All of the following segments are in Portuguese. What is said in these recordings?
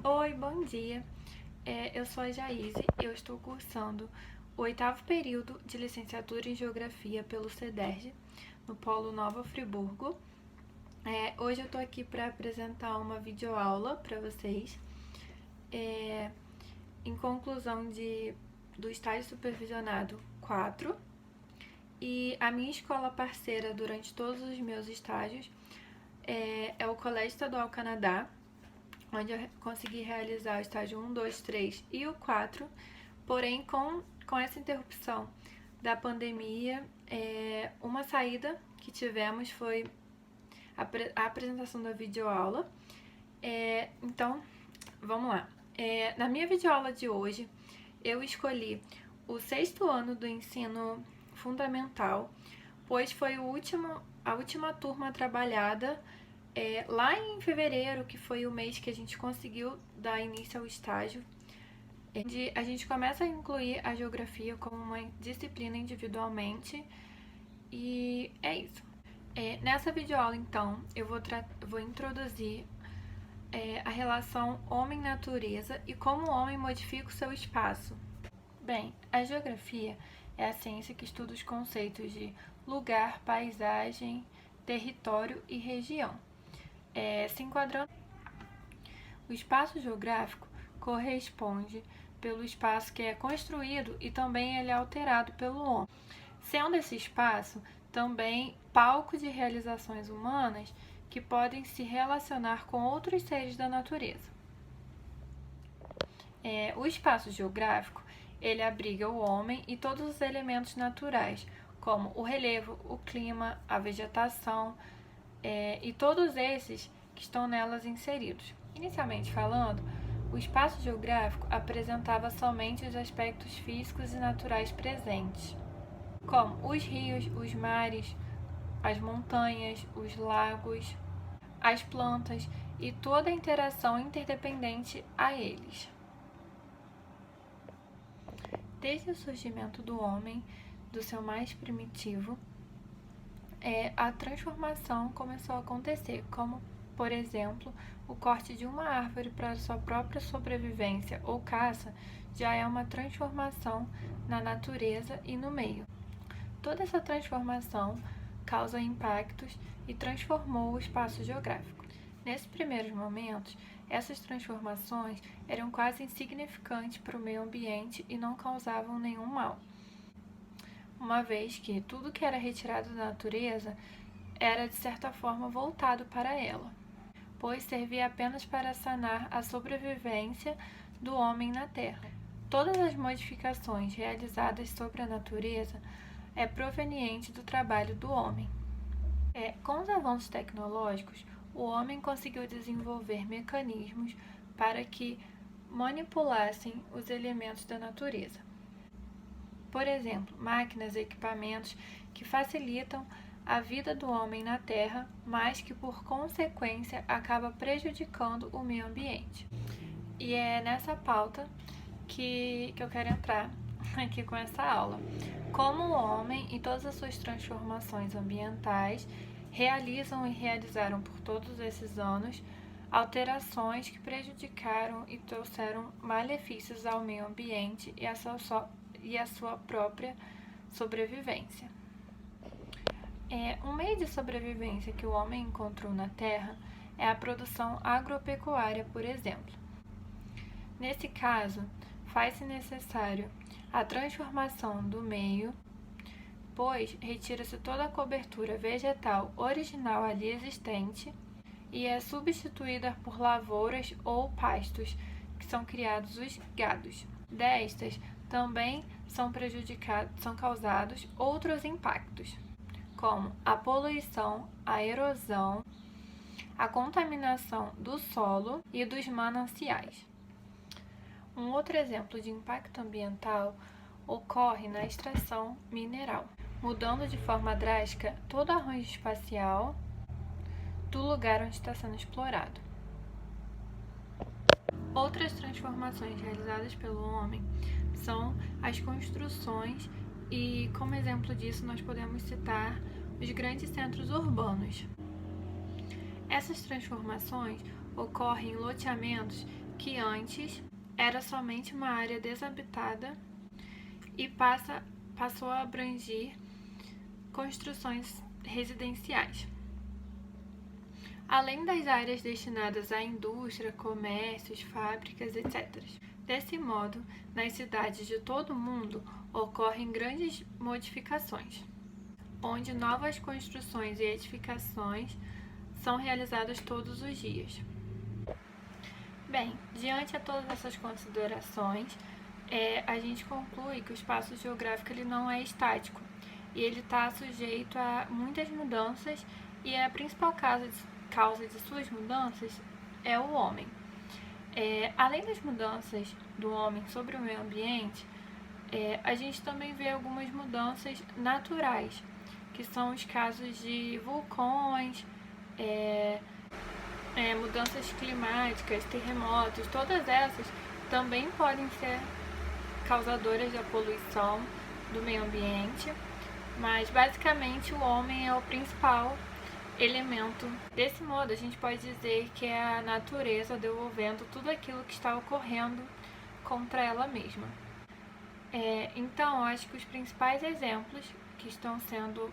Oi, bom dia. Eu sou a Jaise e eu estou cursando o 8º período de licenciatura em Geografia pelo CEDERJ, no Polo Nova Friburgo. Hoje eu estou aqui para apresentar uma videoaula para vocês, em conclusão do estágio supervisionado 4. E a minha escola parceira durante todos os meus estágios é o Colégio Estadual Canadá, onde eu consegui realizar o estágio 1, 2, 3 e o 4, porém com essa interrupção da pandemia, uma saída que tivemos foi a apresentação da videoaula. Então, vamos lá. Na minha videoaula de hoje, eu escolhi o 6º ano do ensino fundamental, pois foi a última turma trabalhada lá em fevereiro, que foi o mês que a gente conseguiu dar início ao estágio, onde a gente começa a incluir a geografia como uma disciplina individualmente, e é isso. Nessa videoaula, então, eu vou introduzir a relação homem-natureza e como o homem modifica o seu espaço. Bem, a geografia é a ciência que estuda os conceitos de lugar, paisagem, território e região. Se enquadrando, o espaço geográfico corresponde pelo espaço que é construído e também ele é alterado pelo homem, sendo esse espaço também palco de realizações humanas que podem se relacionar com outros seres da natureza. O espaço geográfico ele abriga o homem e todos os elementos naturais, como o relevo, o clima, a vegetação, e todos esses que estão nelas inseridos. Inicialmente falando, o espaço geográfico apresentava somente os aspectos físicos e naturais presentes, como os rios, os mares, as montanhas, os lagos, as plantas e toda a interação interdependente a eles. Desde o surgimento do homem, do seu mais primitivo, a transformação começou a acontecer, como, por exemplo, o corte de uma árvore para sua própria sobrevivência ou caça já é uma transformação na natureza e no meio. Toda essa transformação causa impactos e transformou o espaço geográfico. Nesses primeiros momentos, essas transformações eram quase insignificantes para o meio ambiente e não causavam nenhum mal, uma vez que tudo que era retirado da natureza era de certa forma voltado para ela, pois servia apenas para sanar a sobrevivência do homem na Terra. Todas as modificações realizadas sobre a natureza é proveniente do trabalho do homem. Com os avanços tecnológicos, o homem conseguiu desenvolver mecanismos para que manipulassem os elementos da natureza. Por exemplo, máquinas e equipamentos que facilitam a vida do homem na Terra, mas que por consequência acaba prejudicando o meio ambiente. E é nessa pauta que eu quero entrar aqui com essa aula. Como o homem e todas as suas transformações ambientais realizam e realizaram por todos esses anos alterações que prejudicaram e trouxeram malefícios ao meio ambiente e à sua própria sobrevivência. Um meio de sobrevivência que o homem encontrou na Terra é a produção agropecuária, por exemplo. Nesse caso, faz-se necessário a transformação do meio, pois retira-se toda a cobertura vegetal original ali existente e é substituída por lavouras ou pastos, que são criados os gados. Destas também são causados outros impactos, como a poluição, a erosão, a contaminação do solo e dos mananciais. Um outro exemplo de impacto ambiental ocorre na extração mineral, mudando de forma drástica todo o arranjo espacial do lugar onde está sendo explorado. Outras transformações realizadas pelo homem são as construções e, como exemplo disso, nós podemos citar os grandes centros urbanos. Essas transformações ocorrem em loteamentos que antes era somente uma área desabitada e passou a abranger construções residenciais. Além das áreas destinadas à indústria, comércios, fábricas, etc. Desse modo, nas cidades de todo o mundo ocorrem grandes modificações, onde novas construções e edificações são realizadas todos os dias. Bem, diante de todas essas considerações, a gente conclui que o espaço geográfico ele não é estático e ele está sujeito a muitas mudanças e a principal causa de suas mudanças é o homem. Além das mudanças do homem sobre o meio ambiente, a gente também vê algumas mudanças naturais, que são os casos de vulcões, mudanças climáticas, terremotos, todas essas também podem ser causadoras da poluição do meio ambiente, mas basicamente o homem é o principal elemento. Desse modo, a gente pode dizer que é a natureza devolvendo tudo aquilo que está ocorrendo contra ela mesma. Então, acho que os principais exemplos que estão sendo,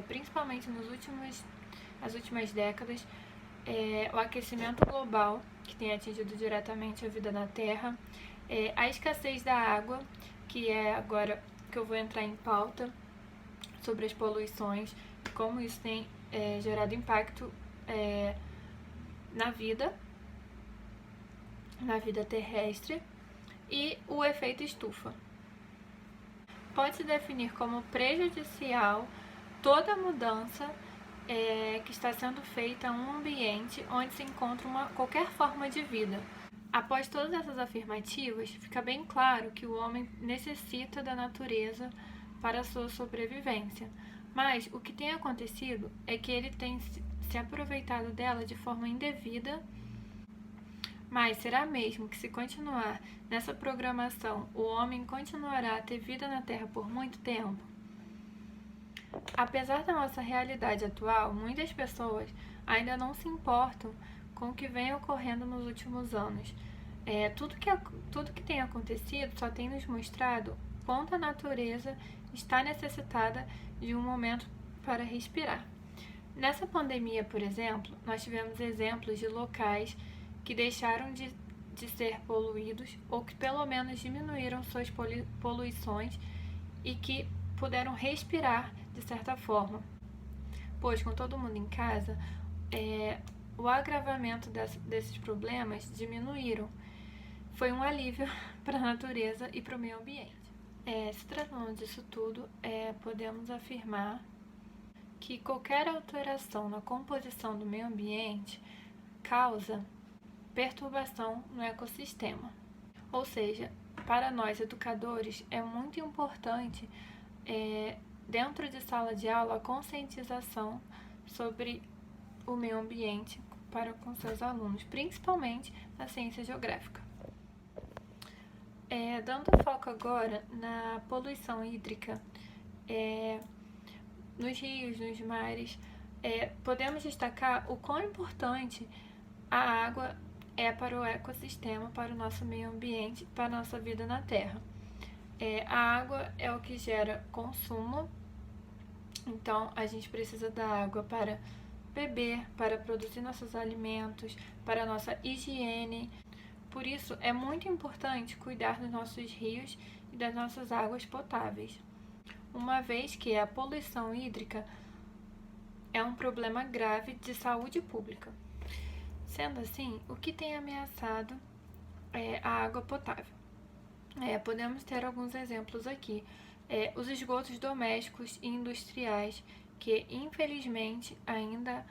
principalmente nas últimas décadas, o aquecimento global, que tem atingido diretamente a vida na Terra, a escassez da água, que é agora que eu vou entrar em pauta sobre as poluições e como isso tem gerado impacto na vida terrestre, e o efeito estufa. Pode-se definir como prejudicial toda mudança que está sendo feita a um ambiente onde se encontra qualquer forma de vida. Após todas essas afirmativas, fica bem claro que o homem necessita da natureza para a sua sobrevivência, mas o que tem acontecido é que ele tem se aproveitado dela de forma indevida. Mas será mesmo que, se continuar nessa programação, o homem continuará a ter vida na Terra por muito tempo? Apesar da nossa realidade atual, muitas pessoas ainda não se importam com o que vem ocorrendo nos últimos anos. Tudo que tem acontecido só tem nos mostrado quanto a natureza está necessitada de um momento para respirar. Nessa pandemia, por exemplo, nós tivemos exemplos de locais que deixaram de ser poluídos ou que pelo menos diminuíram suas poluições e que puderam respirar de certa forma. Pois com todo mundo em casa, o agravamento desses problemas diminuíram. Foi um alívio para a natureza e para o meio ambiente. Se tratando disso tudo, podemos afirmar que qualquer alteração na composição do meio ambiente causa perturbação no ecossistema. Ou seja, para nós educadores é muito importante, dentro de sala de aula, a conscientização sobre o meio ambiente para com seus alunos, principalmente na ciência geográfica. Dando foco agora na poluição hídrica, nos rios, nos mares, podemos destacar o quão importante a água é para o ecossistema, para o nosso meio ambiente, para a nossa vida na Terra. A água é o que gera consumo, então a gente precisa da água para beber, para produzir nossos alimentos, para a nossa higiene. Por isso, é muito importante cuidar dos nossos rios e das nossas águas potáveis, uma vez que a poluição hídrica é um problema grave de saúde pública. Sendo assim, o que tem ameaçado a água potável? Podemos ter alguns exemplos aqui. Os esgotos domésticos e industriais, que infelizmente ainda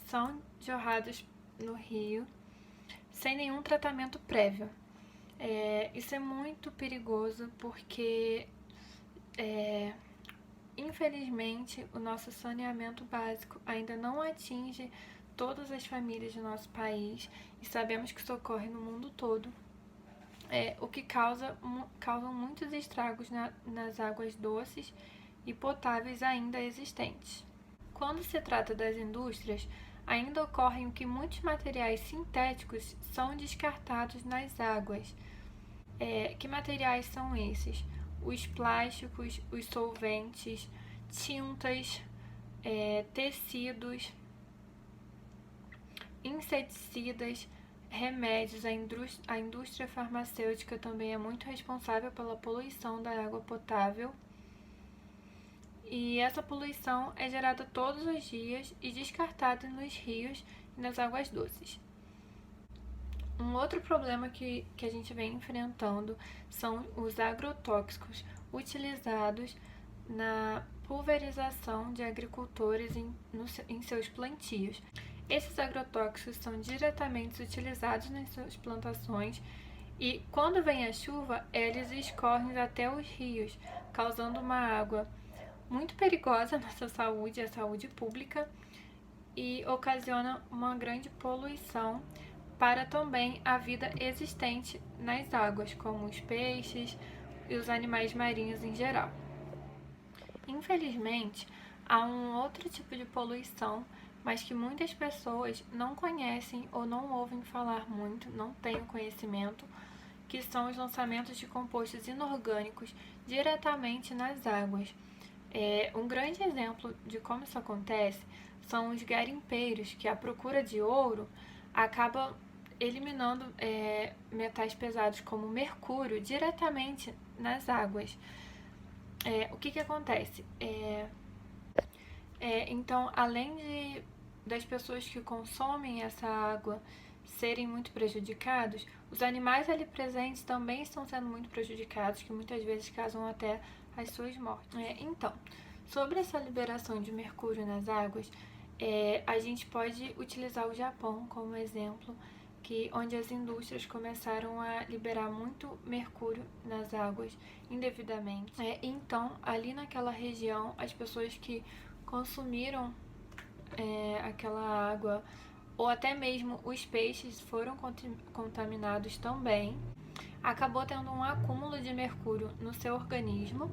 são jorrados no rio sem nenhum tratamento prévio. Isso é muito perigoso porque, infelizmente, o nosso saneamento básico ainda não atinge todas as famílias do nosso país e sabemos que isso ocorre no mundo todo, o que causa muitos estragos nas águas doces e potáveis ainda existentes. Quando se trata das indústrias, ainda ocorre que muitos materiais sintéticos são descartados nas águas. Que materiais são esses? Os plásticos, os solventes, tintas, tecidos, inseticidas, remédios. A indústria farmacêutica também é muito responsável pela poluição da água potável. E essa poluição é gerada todos os dias e descartada nos rios e nas águas doces. Um outro problema que a gente vem enfrentando são os agrotóxicos utilizados na pulverização de agricultores em seus plantios. Esses agrotóxicos são diretamente utilizados nas suas plantações e, quando vem a chuva, eles escorrem até os rios, causando uma água muito perigosa à nossa saúde, à saúde pública, e ocasiona uma grande poluição para também a vida existente nas águas, como os peixes e os animais marinhos em geral. Infelizmente, há um outro tipo de poluição, mas que muitas pessoas não conhecem ou não ouvem falar muito, não têm o conhecimento, que são os lançamentos de compostos inorgânicos diretamente nas águas. Um grande exemplo de como isso acontece são os garimpeiros, que à procura de ouro acabam eliminando metais pesados como mercúrio diretamente nas águas. O que acontece? Então, além das pessoas que consomem essa água serem muito prejudicados, os animais ali presentes também estão sendo muito prejudicados, que muitas vezes causam até as suas mortes. Então, sobre essa liberação de mercúrio nas águas, a gente pode utilizar o Japão como exemplo, onde as indústrias começaram a liberar muito mercúrio nas águas indevidamente. Então, ali naquela região, as pessoas que consumiram aquela água, ou até mesmo os peixes, foram contaminados também. Acabou tendo um acúmulo de mercúrio no seu organismo,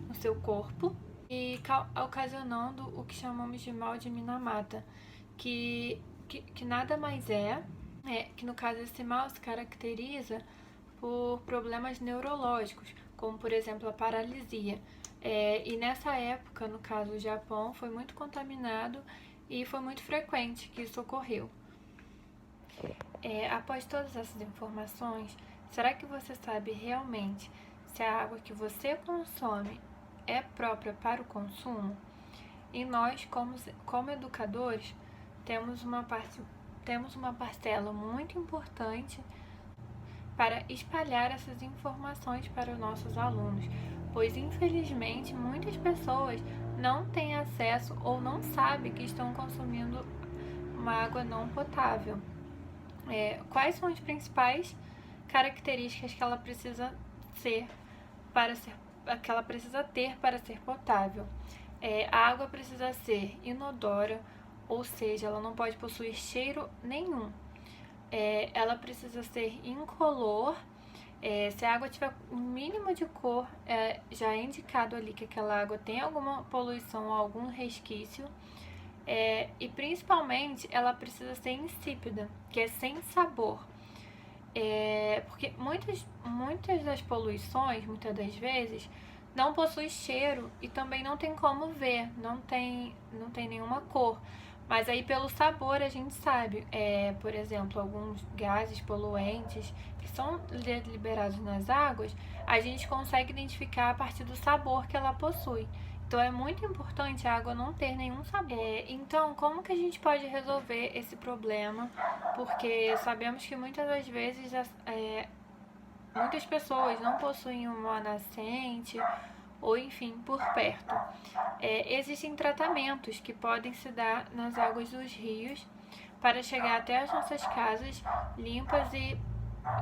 no seu corpo, e ocasionando o que chamamos de mal de Minamata, que nada mais que no caso esse mal se caracteriza por problemas neurológicos, como por exemplo a paralisia. E nessa época, no caso o Japão, foi muito contaminado e foi muito frequente que isso ocorreu. Após todas essas informações, será que você sabe realmente se a água que você consome é própria para o consumo? E nós, como educadores, temos uma parcela muito importante para espalhar essas informações para os nossos alunos, pois infelizmente muitas pessoas não têm acesso ou não sabem que estão consumindo uma água não potável. Quais são as principais características que ela precisa ter para ser potável? A água precisa ser inodora, ou seja, ela não pode possuir cheiro nenhum. Ela precisa ser incolor. Se a água tiver um mínimo de cor, já é indicado ali que aquela água tem alguma poluição ou algum resquício. E principalmente ela precisa ser insípida, que é sem sabor. Porque muitas das poluições, muitas das vezes, não possui cheiro e também não tem como ver, não tem nenhuma cor. Mas aí pelo sabor a gente sabe, por exemplo, alguns gases poluentes que são liberados nas águas, a gente consegue identificar a partir do sabor que ela possui. Então é muito importante a água não ter nenhum sabor. Então, como que a gente pode resolver esse problema? Porque sabemos que muitas das vezes muitas pessoas não possuem uma nascente ou enfim, por perto. Existem tratamentos que podem se dar nas águas dos rios para chegar até as nossas casas limpas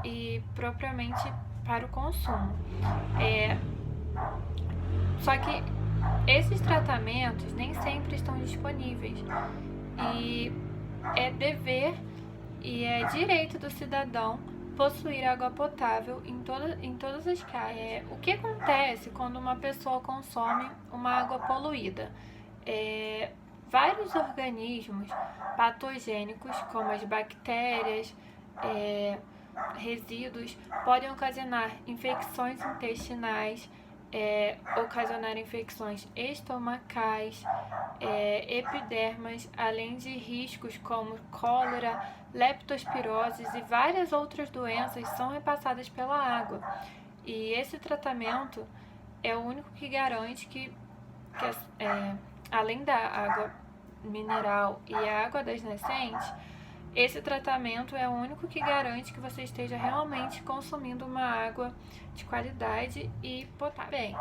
e propriamente para o consumo. Só que esses tratamentos nem sempre estão disponíveis e é dever e é direito do cidadão possuir água potável em todas as casas. O que acontece quando uma pessoa consome uma água poluída? vários organismos patogênicos, como as bactérias, resíduos, podem ocasionar infecções intestinais, ocasionar infecções estomacais, epidermas, além de riscos como cólera, leptospirose e várias outras doenças são repassadas pela água. E esse tratamento é o único que garante que além da água mineral e a água das nascentes, esse tratamento é o único que garante que você esteja realmente consumindo uma água de qualidade e potável. Bem,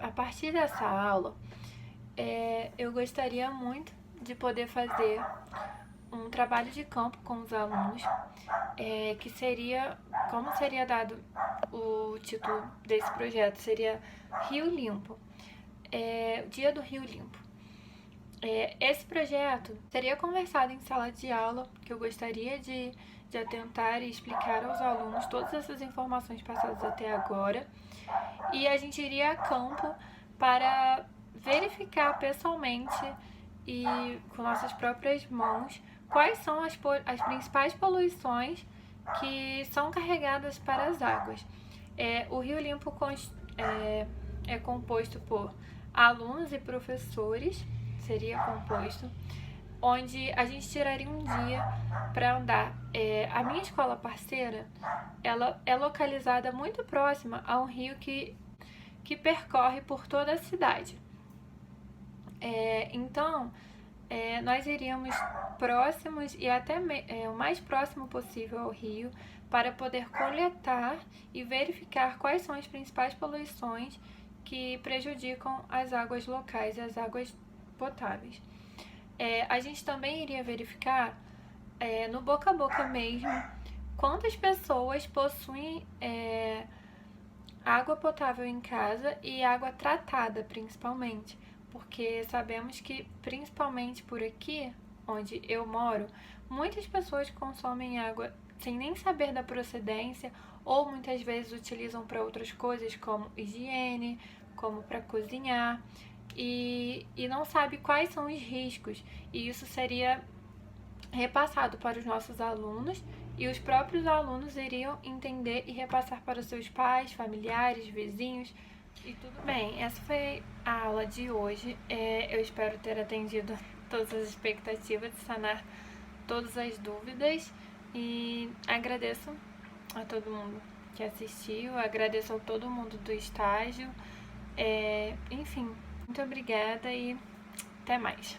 a partir dessa aula, eu gostaria muito de poder fazer um trabalho de campo com os alunos, que seria, como seria dado o título desse projeto, seria Rio Limpo, Dia do Rio Limpo. Esse projeto seria conversado em sala de aula, que eu gostaria de atentar e explicar aos alunos todas essas informações passadas até agora, e a gente iria a campo para verificar pessoalmente e com nossas próprias mãos quais são as principais poluições que são carregadas para as águas. O Rio Limpo é composto por alunos e professores, seria composto, onde a gente tiraria um dia para andar. A minha escola parceira, ela é localizada muito próxima a um rio que percorre por toda a cidade. Então, nós iríamos próximos e até o mais próximo possível ao rio para poder coletar e verificar quais são as principais poluições que prejudicam as águas locais e as águas potáveis. A gente também iria verificar, no boca a boca mesmo, quantas pessoas possuem água potável em casa e água tratada, principalmente, porque sabemos que, principalmente por aqui, onde eu moro, muitas pessoas consomem água sem nem saber da procedência ou muitas vezes utilizam para outras coisas como higiene, como para cozinhar, e não sabe quais são os riscos, e isso seria repassado para os nossos alunos, e os próprios alunos iriam entender e repassar para os seus pais, familiares, vizinhos e tudo bem. Essa foi a aula de hoje. Eu espero ter atendido todas as expectativas, de sanar todas as dúvidas, e agradeço a todo mundo que assistiu, agradeço a todo mundo do estágio, enfim, muito obrigada e até mais.